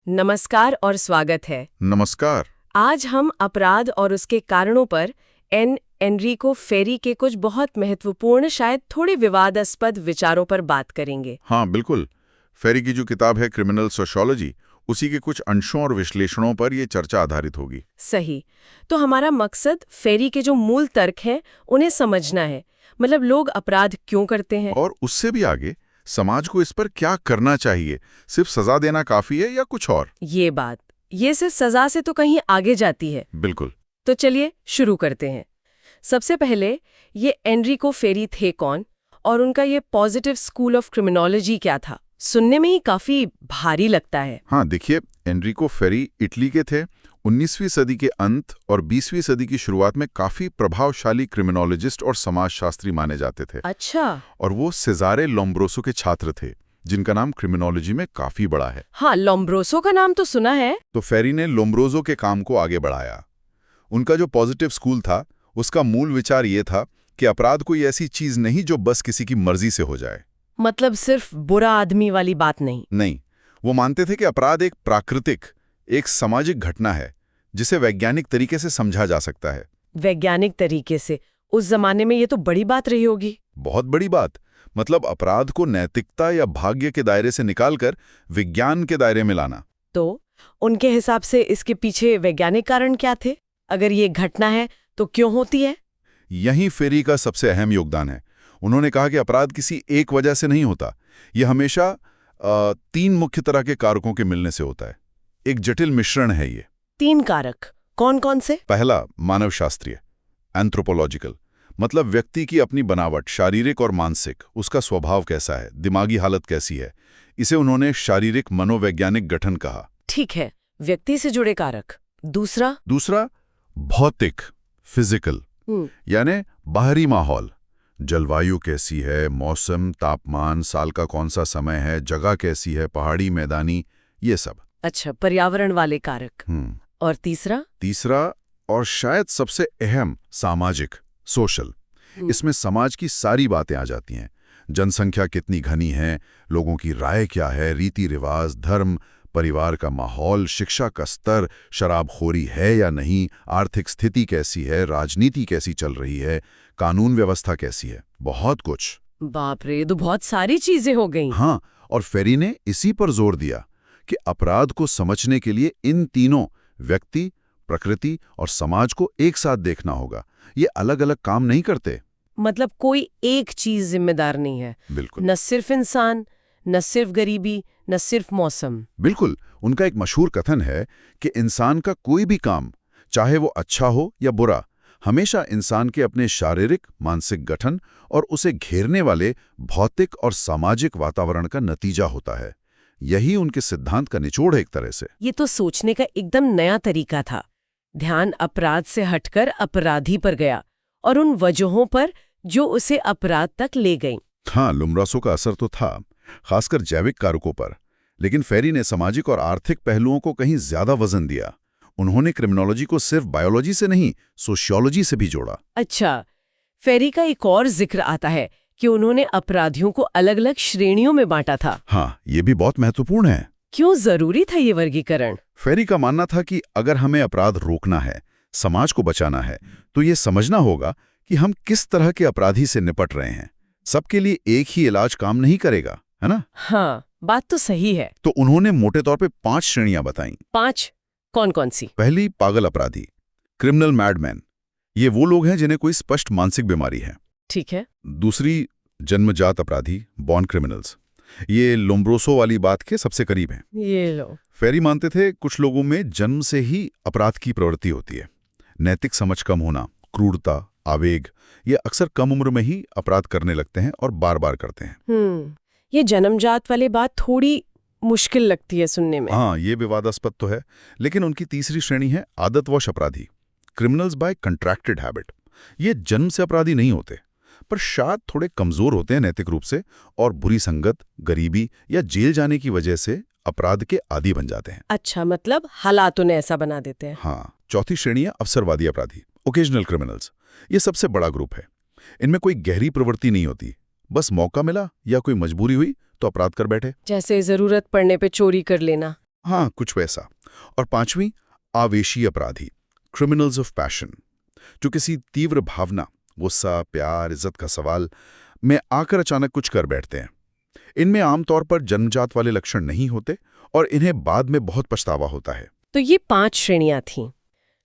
नमस्कार और स्वागत है। नमस्कार। आज हम अपराध और उसके कारणों पर एनरिको फेरी के कुछ बहुत महत्वपूर्ण, शायद थोड़े विवादास्पद विचारों पर बात करेंगे। हाँ, बिल्कुल। फेरी की जो किताब है क्रिमिनल सोशियोलॉजी, उसी के कुछ अंशों और विश्लेषणों पर ये चर्चा आधारित होगी। सही। तो हमारा मकसद फेरी के जो मूल तर्क हैं उन्हें समझना है। मतलब लोग अपराध क्यों करते हैं, और उससे भी आगे समाज को इस पर क्या करना चाहिए। सिर्फ सजा देना काफी है या कुछ और? ये सिर्फ सजा से तो कहीं आगे जाती है। बिल्कुल। तो चलिए शुरू करते हैं। सबसे पहले ये एनरिको फेरी थे कौन, और उनका ये पॉजिटिव स्कूल ऑफ क्रिमिनोलॉजी क्या था? सुनने में ही काफी भारी लगता है। हाँ, देखिए, एनरिको फेरी इटली के थे। 19वीं सदी के अंत और 20वीं सदी की शुरुआत में काफी प्रभावशाली क्रिमिनोलॉजिस्ट और समाजशास्त्री माने जाते थे। अच्छा। और वो सेजारे लोम्ब्रोसो के छात्र थे, जिनका नाम क्रिमिनोलॉजी में काफी बड़ा है। हाँ, लोम्ब्रोसो का नाम तो सुना है। तो फेरी ने लोम्ब्रोसो के काम को आगे बढ़ाया। उनका जो पॉजिटिव स्कूल था, उसका मूल विचार ये था कि अपराध कोई ऐसी चीज नहीं जो बस किसी की मर्जी से हो जाए। मतलब सिर्फ बुरा आदमी वाली बात नहीं। वो मानते थे कि अपराध एक प्राकृतिक, एक सामाजिक घटना है जिसे वैज्ञानिक तरीके से समझा जा सकता है। वैज्ञानिक तरीके से? उस जमाने में ये तो बड़ी बात रही होगी। बहुत बड़ी बात। मतलब अपराध को नैतिकता या भाग्य के दायरे से निकालकर विज्ञान के दायरे में लाना। तो उनके हिसाब से इसके पीछे वैज्ञानिक कारण क्या थे? अगर ये घटना है तो क्यों होती है? यही फेरी का सबसे अहम योगदान है। उन्होंने कहा कि अपराध किसी एक वजह से नहीं होता। यह हमेशा 3 मुख्य तरह के कारकों के मिलने से होता है। एक जटिल मिश्रण है ये। 3 कारक कौन कौन से? पहला, मानवशास्त्रीय, एंथ्रोपोलॉजिकल। मतलब व्यक्ति की अपनी बनावट, शारीरिक और मानसिक, उसका स्वभाव कैसा है, दिमागी हालत कैसी है। इसे उन्होंने शारीरिक मनोवैज्ञानिक गठन कहा। ठीक है, व्यक्ति से जुड़े कारक। दूसरा, भौतिक, फिजिकल, यानी बाहरी माहौल। जलवायु कैसी है, मौसम, तापमान, साल का कौन सा समय है, जगह कैसी है, पहाड़ी, मैदानी, ये सब। अच्छा, पर्यावरण वाले कारक। और तीसरा और शायद सबसे अहम, सामाजिक, सोशल। इसमें समाज की सारी बातें आ जाती हैं। जनसंख्या कितनी घनी है, लोगों की राय क्या है, रीति रिवाज, धर्म, परिवार का माहौल, शिक्षा का स्तर, शराबखोरी है या नहीं, आर्थिक स्थिति कैसी है, राजनीति कैसी चल रही है, कानून व्यवस्था कैसी है, बहुत कुछ। बाप रे, तो बहुत सारी चीजें हो गईं। हाँ, और फेरी ने इसी पर जोर दिया कि अपराध को समझने के लिए इन तीनों, व्यक्ति, प्रकृति और समाज को एक साथ देखना होगा। ये अलग अलग काम नहीं करते। मतलब कोई एक चीज जिम्मेदार नहीं है। बिल्कुल। न सिर्फ इंसान, न सिर्फ गरीबी, न सिर्फ मौसम। बिल्कुल। उनका एक मशहूर कथन है कि इंसान का कोई भी काम, चाहे वो अच्छा हो या बुरा, हमेशा इंसान के अपने शारीरिक, मानसिक गठन और उसे घेरने वाले भौतिक और सामाजिक वातावरण का नतीजा होता है। यही उनके सिद्धांत का निचोड़ है एक तरह से। ये तो सोचने का एकदम नया तरीका था। ध्यान अपराध से हटकर अपराधी पर गया और उन वजहों पर जो उसे अपराध तक ले गईं। हाँ, लोम्ब्रोसो का असर तो था, खासकर जैविक कारकों पर। लेकिन फेरी ने सामाजिक और आर्थिक पहलुओं को कहीं ज्यादा वजन दिया। उन्होंने क्रिमिनोलॉजी को सिर्फ बायोलॉजी से नहीं, सोशियोलॉजी से भी जोड़ा। अच्छा, फेरी का एक और जिक्र आता है कि उन्होंने अपराधियों को अलग अलग श्रेणियों में बांटा था। हाँ, ये भी बहुत महत्वपूर्ण है। क्यों जरूरी था ये वर्गीकरण? फेरी का मानना था कि अगर हमें अपराध रोकना है, समाज को बचाना है, तो ये समझना होगा कि हम किस तरह के अपराधी से निपट रहे हैं। सबके लिए एक ही इलाज काम नहीं करेगा, है ना? हाँ, बात तो सही है। तो उन्होंने मोटे तौर पे 5 श्रेणियां बताईं। 5? कौन कौन सी? पहली, पागल अपराधी, क्रिमिनल मैडमैन। ये वो लोग हैं जिन्हें कोई स्पष्ट मानसिक बीमारी है। ठीक है। दूसरी, जन्मजात अपराधी, बॉर्न क्रिमिनल्स। ये लोम्ब्रोसो वाली बात के सबसे करीब हैं। ये लो। फेरी मानते थे कुछ लोगों में जन्म से ही अपराध की प्रवृत्ति होती है। नैतिक समझ कम होना, क्रूरता, आवेग, ये अक्सर कम उम्र में ही अपराध करने लगते हैं और बार बार करते हैं। ये जन्मजात वाली बात थोड़ी मुश्किल लगती है सुनने में। हाँ, ये विवादास्पद तो है। लेकिन उनकी तीसरी श्रेणी है आदतवश अपराधी, क्रिमिनल्स बाय कंट्रैक्टेड हैबिट। ये जन्म से अपराधी नहीं होते, पर शायद थोड़े कमजोर होते हैं नैतिक रूप से, और बुरी संगत, गरीबी या जेल जाने की वजह से अपराध के आदी बन जाते हैं। अच्छा, मतलब हालात उन्हें ऐसा बना देते हैं। हाँ। चौथी श्रेणी है अवसरवादी अपराधी, ओकेजनल क्रिमिनल्स। ये सबसे बड़ा ग्रुप है। इनमें कोई गहरी प्रवृत्ति नहीं होती, बस मौका मिला या कोई मजबूरी हुई तो अपराध कर बैठे। जैसे जरूरत पड़ने पे चोरी कर लेना। हाँ, कुछ वैसा। और पांचवी, आवेशी अपराधी, क्रिमिनल्स ऑफ पैशन, जो किसी तीव्र भावना, गुस्सा, प्यार, इज्जत का सवाल में आकर अचानक कुछ कर बैठते हैं। इनमें आमतौर पर जन्मजात वाले लक्षण नहीं होते और इन्हें बाद में बहुत पछतावा होता है। तो ये 5 श्रेणियां थीं।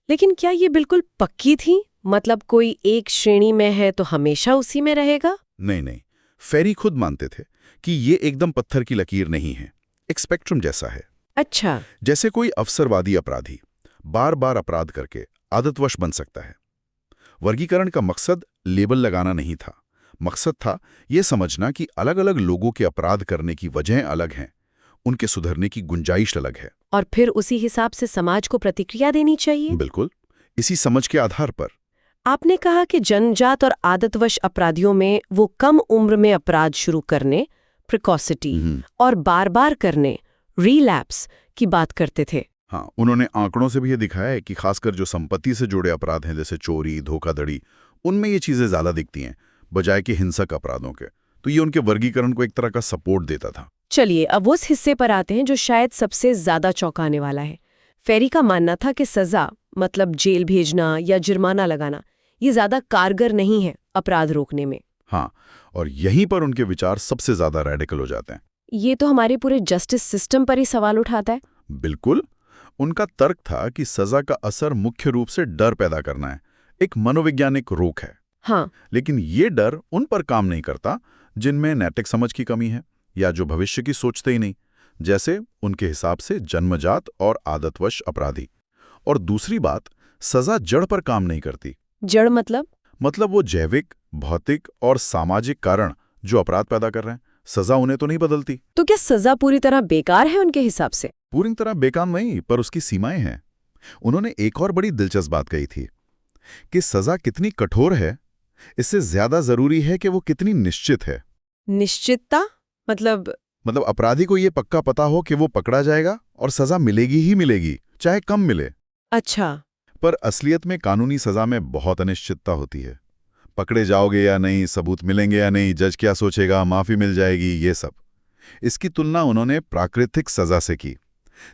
लेकिन क्या ये बिल्कुल पक्की थी? मतलब कोई एक श्रेणी में है तो हमेशा उसी में रहेगा? नहीं नहीं, फेरी खुद मानते थे कि ये एकदम पत्थर की लकीर नहीं है, एक स्पेक्ट्रम जैसा है। अच्छा। जैसे कोई अवसरवादी अपराधी बार बार अपराध करके आदतवश बन सकता है। वर्गीकरण का मकसद लेबल लगाना नहीं था, मकसद था ये समझना कि अलग अलग लोगों के अपराध करने की वजहें अलग हैं, उनके सुधरने की गुंजाइश अलग है। और फिर उसी हिसाब से समाज को प्रतिक्रिया देनी चाहिए। बिल्कुल, इसी समझ के आधार पर। आपने कहा कि जन्मजात और आदतवश अपराधियों में वो कम उम्र में अपराध शुरू करने, प्रिकॉसिटी, और बार बार करने, रीलैप्स की बात करते थे। हाँ, उन्होंने आंकड़ों से भी ये दिखाया है कि खासकर जो संपत्ति से जुड़े अपराध हैं, जैसे चोरी, धोखाधड़ी, उनमें ये चीजें ज्यादा दिखती हैं बजाय कि हिंसक अपराधों के। तो ये उनके वर्गीकरण को एक तरह का सपोर्ट देता था। चलिए अब उस हिस्से पर आते हैं जो शायद सबसे ज्यादा चौंकाने वाला है। फेरी का मानना था कि सजा, मतलब जेल भेजना या जुर्माना लगाना, ये ज्यादा कारगर नहीं है अपराध रोकने में। हाँ, और यहीं पर उनके विचार सबसे ज्यादा रेडिकल हो जाते हैं। ये तो हमारे पूरे जस्टिस सिस्टम पर ही सवाल उठाता है। बिल्कुल, उनका तर्क था कि सजा का असर मुख्य रूप से डर पैदा करना है, एक मनोवैज्ञानिक रोक है। हाँ। लेकिन ये डर उन पर काम नहीं करता जिनमें नैतिक समझ की कमी है या जो भविष्य की सोचते ही नहीं, जैसे उनके हिसाब से जन्मजात और आदतवश अपराधी। और दूसरी बात, सजा जड़ पर काम नहीं करती। जड़ मतलब वो जैविक, भौतिक और सामाजिक कारण जो अपराध पैदा कर रहे हैं, सजा उन्हें तो नहीं बदलती। तो क्या सजा पूरी तरह बेकार है उनके हिसाब से? पूरी तरह बेकार नहीं, पर उसकी सीमाएं हैं। उन्होंने एक और बड़ी दिलचस्प बात कही थी कि सजा कितनी कठोर है, इससे ज्यादा जरूरी है कि वो कितनी निश्चित है। निश्चितता मतलब अपराधी को ये पक्का पता हो कि वो पकड़ा जाएगा और सजा मिलेगी ही मिलेगी, चाहे कम मिले। अच्छा। पर असलियत में कानूनी सजा में बहुत अनिश्चितता होती है। पकड़े जाओगे या नहीं, सबूत मिलेंगे या नहीं, जज क्या सोचेगा, माफी मिल जाएगी, ये सब। इसकी तुलना उन्होंने प्राकृतिक सजा से की।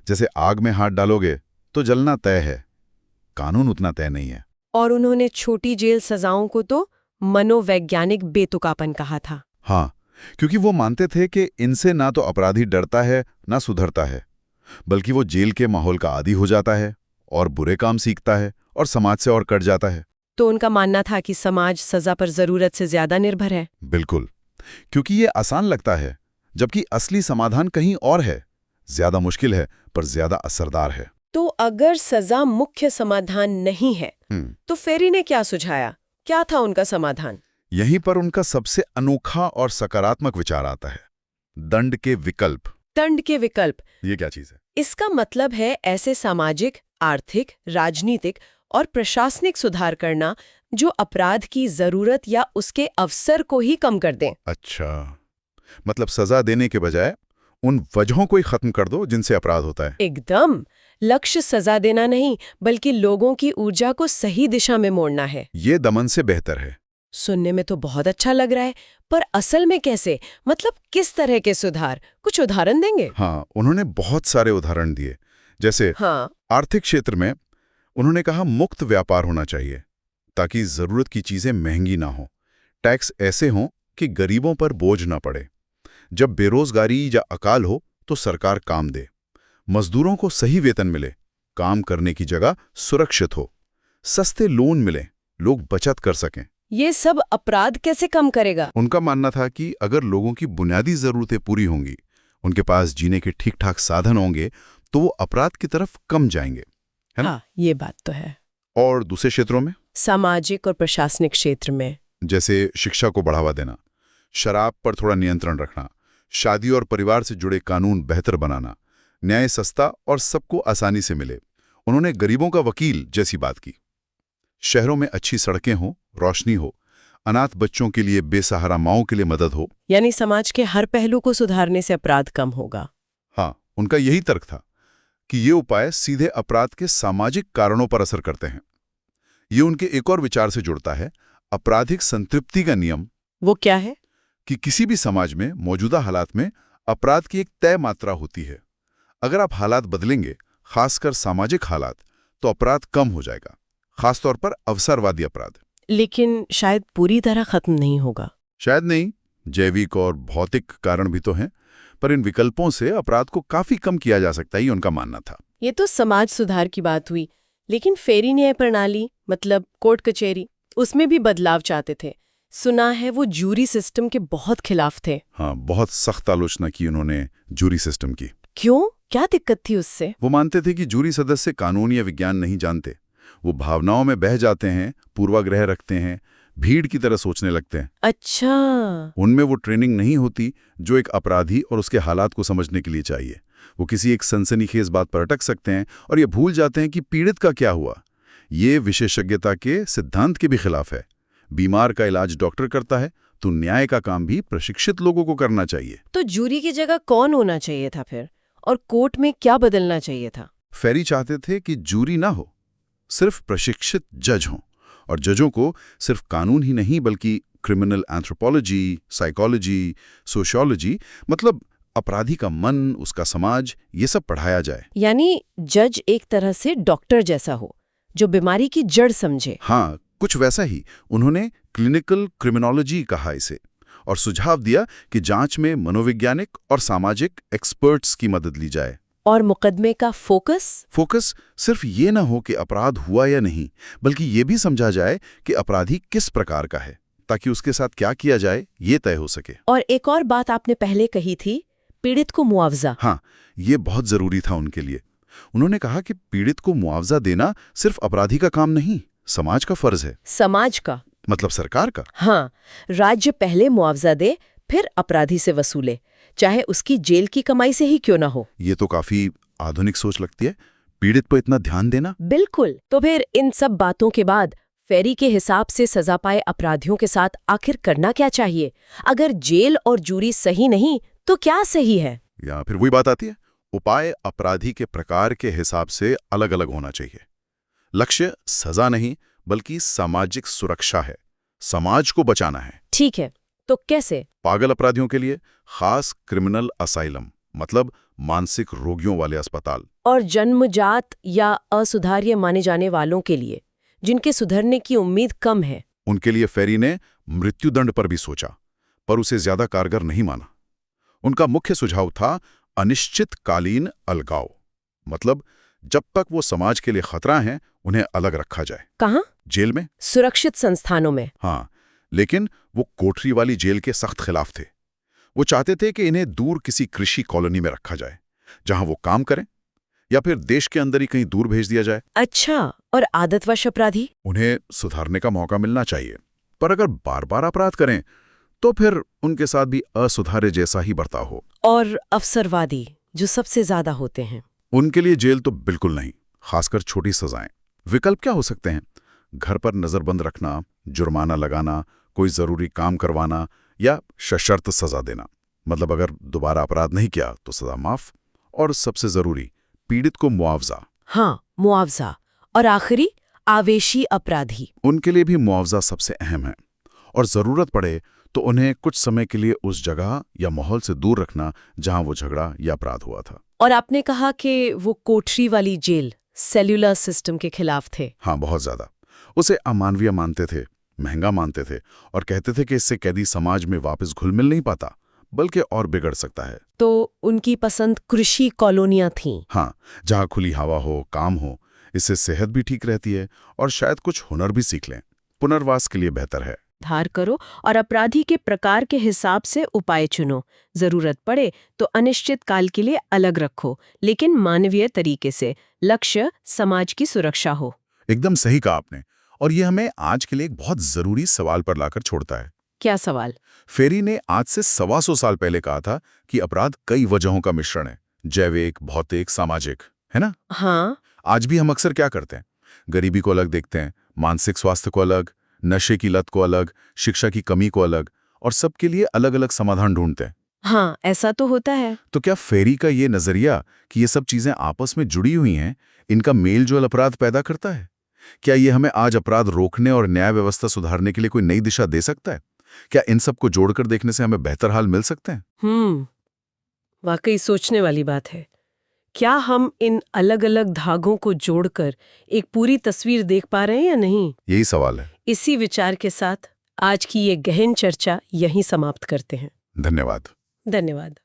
जैसे आग में हाथ डालोगे तो जलना तय है, कानून उतना तय नहीं है। और उन्होंने छोटी जेल सजाओं को तो मनोवैज्ञानिक बेतुकापन कहा था। हाँ, क्योंकि वो मानते थे कि इनसे ना तो अपराधी डरता है ना सुधरता है, बल्कि वो जेल के माहौल का आदी हो जाता है और बुरे काम सीखता है और समाज से और कट जाता है। तो उनका मानना था कि समाज सजा पर जरूरत से ज्यादा निर्भर है। बिल्कुल, क्योंकि ये आसान लगता है, जबकि असली समाधान कहीं और है, ज्यादा मुश्किल है पर ज्यादा असरदार है। तो अगर सजा मुख्य समाधान नहीं है, तो फेरी ने क्या सुझाया? क्या था उनका समाधान? यहीं पर उनका सबसे अनोखा और सकारात्मक विचार आता है, दंड के विकल्प। दंड के विकल्प, ये क्या चीज है? इसका मतलब है ऐसे सामाजिक, आर्थिक, राजनीतिक और प्रशासनिक सुधार करना जो अपराध की जरूरत या उसके अवसर को ही कम कर दें। अच्छा, मतलब सजा देने के बजाय उन वजहों को ही खत्म कर दो जिनसे अपराध होता है। एकदम। लक्ष्य सजा देना नहीं, बल्कि लोगों की ऊर्जा को सही दिशा में मोड़ना है। ये दमन से बेहतर है। सुनने में तो बहुत अच्छा लग रहा है, पर असल में कैसे? मतलब किस तरह के सुधार? कुछ उदाहरण देंगे? हाँ, उन्होंने बहुत सारे उदाहरण दिए। जैसे आर्थिक क्षेत्र में उन्होंने कहा मुक्त व्यापार होना चाहिए ताकि जरूरत की चीजें महंगी ना हो। टैक्स ऐसे हों कि गरीबों पर बोझ ना पड़े। जब बेरोजगारी या अकाल हो तो सरकार काम दे। मजदूरों को सही वेतन मिले, काम करने की जगह सुरक्षित हो। सस्ते लोन मिले, लोग बचत कर सकें। ये सब अपराध कैसे कम करेगा? उनका मानना था कि अगर लोगों की बुनियादी जरूरतें पूरी होंगी, उनके पास जीने के ठीक ठाक साधन होंगे, तो वो अपराध की तरफ कम जाएंगे, है ना? हाँ, ये बात तो है। और दूसरे क्षेत्रों में, सामाजिक और प्रशासनिक क्षेत्र में, जैसे शिक्षा को बढ़ावा देना, शराब पर थोड़ा नियंत्रण रखना, शादी और परिवार से जुड़े कानून बेहतर बनाना, न्याय सस्ता और सबको आसानी से मिले। उन्होंने गरीबों का वकील जैसी बात की। शहरों में अच्छी सड़कें हों, रोशनी हो, अनाथ बच्चों के लिए, बेसहारा माओं के लिए मदद हो। यानी समाज के हर पहलू को सुधारने से अपराध कम होगा। हाँ, उनका यही तर्क था कि ये उपाय सीधे अपराध के सामाजिक कारणों पर असर करते हैं। ये उनके एक और विचार से जुड़ता है, आपराधिक संतृप्ति का नियम। वो क्या है? कि किसी भी समाज में मौजूदा हालात में अपराध की एक तय मात्रा होती है। अगर आप हालात बदलेंगे, खासकर सामाजिक हालात, तो अपराध कम हो जाएगा, खासतौर पर अवसरवादी अपराध। लेकिन शायद पूरी तरह खत्म नहीं होगा। शायद नहीं, जैविक और भौतिक कारण भी तो हैं, पर इन विकल्पों से अपराध को काफी कम किया जा सकता है, ये उनका मानना था। ये तो समाज सुधार की बात हुई, लेकिन फेरी न्याय प्रणाली मतलब कोर्ट कचहरी, उसमें भी बदलाव चाहते थे। सुना है वो जूरी सिस्टम के बहुत खिलाफ थे। हाँ, बहुत सख्त आलोचना की उन्होंने जूरी सिस्टम की। क्यों? क्या दिक्कत थी उससे? वो मानते थे कि जूरी सदस्य कानून या विज्ञान नहीं जानते, वो भावनाओं में बह जाते हैं, पूर्वाग्रह रखते हैं, भीड़ की तरह सोचने लगते हैं। अच्छा। उनमें वो ट्रेनिंग नहीं होती जो एक अपराधी और उसके हालात को समझने के लिए चाहिए। वो किसी एक सनसनीखेज बात पर अटक सकते हैं और ये भूल जाते हैं कि पीड़ित का क्या हुआ। ये विशेषज्ञता के सिद्धांत के भी खिलाफ है। बीमार का इलाज डॉक्टर करता है, तो न्याय का काम भी प्रशिक्षित लोगों को करना चाहिए। तो जूरी की जगह कौन होना चाहिए था फिर? और कोर्ट में क्या बदलना चाहिए था? फेरी चाहते थे कि जूरी ना हो, सिर्फ प्रशिक्षित जज हों, और जजों को सिर्फ कानून ही नहीं बल्कि क्रिमिनल एंथ्रोपोलॉजी, साइकोलॉजी, सोशियोलॉजी, मतलब अपराधी का मन, उसका समाज, ये सब पढ़ाया जाए। यानी जज एक तरह से डॉक्टर जैसा हो, जो बीमारी की जड़ समझे। हाँ, कुछ वैसा ही। उन्होंने क्लिनिकल क्रिमिनोलॉजी कहा इसे, और सुझाव दिया कि जांच में मनोवैज्ञानिक और सामाजिक एक्सपर्ट्स की मदद ली जाए। और मुकदमे का फोकस सिर्फ ये ना हो कि अपराध हुआ या नहीं, बल्कि ये भी समझा जाए कि अपराधी किस प्रकार का है, ताकि उसके साथ क्या किया जाए ये तय हो सके। और एक और बात आपने पहले कही थी, पीड़ित को मुआवजा। हाँ, ये बहुत जरूरी था उनके लिए। उन्होंने कहा कि पीड़ित को मुआवजा देना सिर्फ अपराधी का काम नहीं, समाज का फर्ज है। समाज का मतलब सरकार का। हाँ, राज्य पहले मुआवजा दे, फिर अपराधी से वसूले, चाहे उसकी जेल की कमाई से ही क्यों ना हो। ये तो काफी आधुनिक सोच लगती है, पीड़ित पर इतना ध्यान देना। बिल्कुल। तो फिर इन सब बातों के बाद फेरी के हिसाब से सजा पाए अपराधियों के साथ आखिर करना क्या चाहिए? अगर जेल और जूरी सही नहीं तो क्या सही है? या फिर वही बात आती है, उपाय अपराधी के प्रकार के हिसाब से अलग अलग होना चाहिए। लक्ष्य सजा नहीं बल्कि सामाजिक सुरक्षा है, समाज को बचाना है। ठीक है, तो कैसे? पागल अपराधियों के लिए खास क्रिमिनल असाइलम, मतलब मानसिक रोगियों वाले अस्पताल। और जन्मजात या असुधार्य माने जाने वालों के लिए, जिनके सुधरने की उम्मीद कम है, उनके लिए फेरी ने मृत्युदंड पर भी सोचा, पर उसे ज्यादा कारगर नहीं माना। उनका मुख्य सुझाव था अनिश्चितकालीन अलगाव, मतलब जब तक वो समाज के लिए खतरा हैं, उन्हें अलग रखा जाए। कहाँ? जेल में। सुरक्षित संस्थानों में। हाँ, लेकिन वो कोठरी वाली जेल के सख्त खिलाफ थे। वो चाहते थे कि इन्हें दूर किसी कृषि कॉलोनी में रखा जाए, जहां वो काम करें, या फिर देश के अंदर ही कहीं दूर भेज दिया जाए। अच्छा, और आदतवश अपराधी? उन्हें सुधारने का मौका मिलना चाहिए, पर अगर बार बार अपराध करें तो फिर उनके साथ भी असुधारे जैसा ही बर्ताव हो। और अवसरवादी, जो सबसे ज्यादा होते हैं, उनके लिए जेल तो बिल्कुल नहीं, खासकर छोटी सजाएं। विकल्प क्या हो सकते हैं? घर पर नजरबंद रखना, जुर्माना लगाना, कोई जरूरी काम करवाना, या सशर्त सजा देना, मतलब अगर दोबारा अपराध नहीं किया तो सजा माफ। और सबसे जरूरी, पीड़ित को मुआवजा। हाँ, मुआवजा। और आखिरी, आवेशी अपराधी। उनके लिए भी मुआवजा सबसे अहम है, और जरूरत पड़े तो उन्हें कुछ समय के लिए उस जगह या माहौल से दूर रखना जहां वो झगड़ा या अपराध हुआ था। और आपने कहा कि वो कोठरी वाली जेल सेल्यूलर सिस्टम के खिलाफ थे। हाँ, बहुत ज्यादा। उसे अमानवीय मानते थे, महंगा मानते थे, और कहते थे कि इससे कैदी समाज में वापस घुल मिल नहीं पाता, बल्कि और बिगड़ सकता है। तो उनकी पसंद कृषि कॉलोनियां थीं। हाँ, जहाँ खुली हवा हो, काम हो, इससे सेहत भी ठीक रहती है और शायद कुछ हुनर भी सीख लें। पुनर्वास के लिए बेहतर है। धार करो और अपराधी के प्रकार के हिसाब से उपाय चुनो। जरूरत पड़े तो अनिश्चित काल के लिए अलग रखो, लेकिन मानवीय तरीके से। लक्ष्य समाज की सुरक्षा हो। एकदम सही कहा आपने। और ये हमें आज के लिए एक बहुत जरूरी सवाल पर लाकर छोड़ता है। क्या सवाल? फेरी ने आज से 125 साल पहले कहा था कि अपराध कई वजहों का मिश्रण है, जैविक, भौतिक, सामाजिक, है ना? हाँ। आज भी हम अक्सर क्या करते हैं? गरीबी को अलग देखते हैं, मानसिक स्वास्थ्य को अलग, नशे की लत को अलग, शिक्षा की कमी को अलग, और सबके लिए अलग अलग समाधान ढूंढते हैं। हाँ, ऐसा तो होता है। तो क्या फेरी का ये नजरिया कि ये सब चीजें आपस में जुड़ी हुई हैं, इनका मेल जोल अपराध पैदा करता है? क्या ये हमें आज अपराध रोकने और न्याय व्यवस्था सुधारने के लिए कोई नई दिशा दे सकता है? क्या इन सबको जोड़कर देखने से हमें बेहतर हाल मिल सकते हैं? वाकई सोचने वाली बात है क्या हम इन अलग अलग धागों को जोड़कर एक पूरी तस्वीर देख पा रहे हैं या नहीं? यही सवाल है। इसी विचार के साथ आज की ये गहन चर्चा यहीं समाप्त करते हैं। धन्यवाद। धन्यवाद।